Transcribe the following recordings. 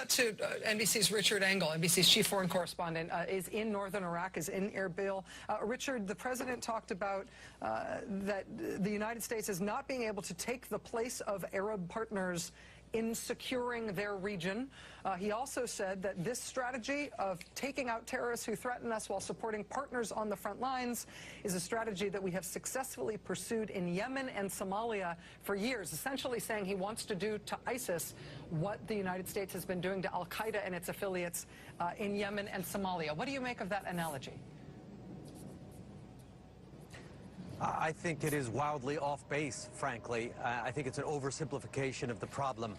to NBC's Richard Engel, NBC's chief foreign correspondent, is in northern Iraq, is in Erbil. Richard, the president talked about that the United States is not being able to take the place of Arab partners in securing their region. He also said that this strategy of taking out terrorists who threaten us while supporting partners on the front lines is a strategy that we have successfully pursued in Yemen and Somalia for years, essentially saying he wants to do to ISIS what the United States has been doing to al-Qaeda and its affiliates in Yemen and Somalia. What do you make of that analogy? I think it is wildly off base, frankly. I think it's an oversimplification of the problem.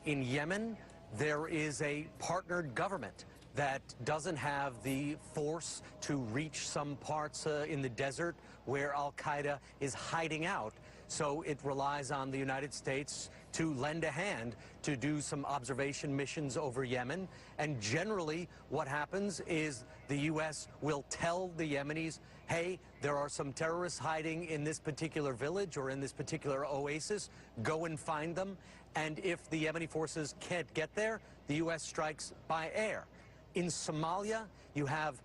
In Yemen, there is a partnered government that doesn't have the force to reach some parts in the desert where al-Qaeda is hiding out. So it relies on the United States to lend a hand to do some observation missions over Yemen. And generally, what happens is the U.S. will tell the Yemenis, hey, there are some terrorists hiding in this particular village or in this particular oasis. Go and find them. And if the Yemeni forces can't get there, the U.S. strikes by air. In Somalia, you have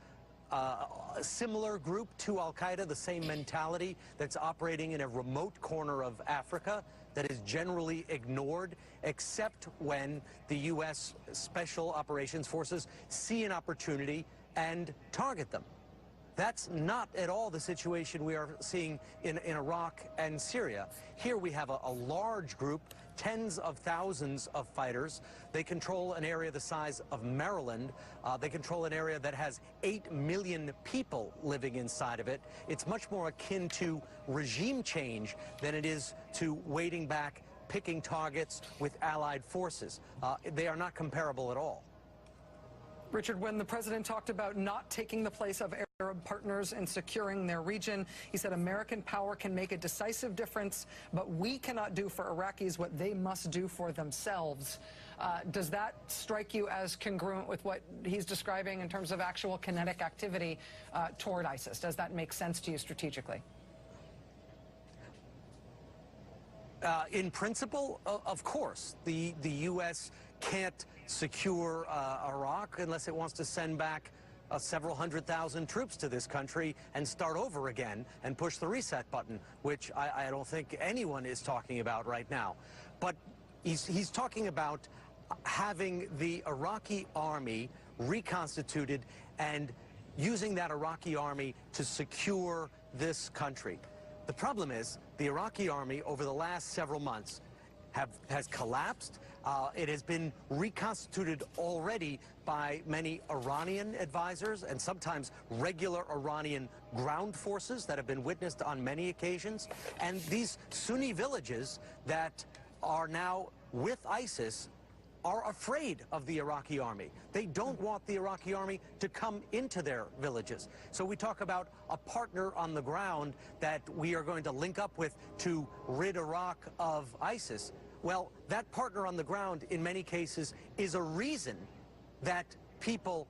a similar group to al-Qaeda, the same mentality that's operating in a remote corner of Africa that is generally ignored, except when the U.S. Special Operations Forces see an opportunity and target them. That's not at all the situation we are seeing in Iraq and Syria. Here we have a large group, tens of thousands of fighters. They control an area the size of Maryland. They control an area that has 8 million people living inside of it. It's much more akin to regime change than it is to waiting back, picking targets with allied forces. They are not comparable at all. Richard, when the president talked about not taking the place of Arab partners and securing their region, he said American power can make a decisive difference, but we cannot do for Iraqis what they must do for themselves. Does that strike you as congruent with what he's describing in terms of actual kinetic activity toward ISIS? Does that make sense to you strategically? In principle, of course, the U.S. can't secure Iraq unless it wants to send back several 100,000 troops to this country and start over again and push the reset button, which I don't think anyone is talking about right now. But he's talking about having the Iraqi army reconstituted and using that Iraqi army to secure this country. The problem is the Iraqi army over the last several months has collapsed. It has been reconstituted already by many Iranian advisors and sometimes regular Iranian ground forces that have been witnessed on many occasions. And these Sunni villages that are now with ISIS are afraid of the Iraqi army. They don't want the Iraqi army to come into their villages. So we talk about a partner on the ground that we are going to link up with to rid Iraq of ISIS. Well, that partner on the ground, in many cases, is a reason that people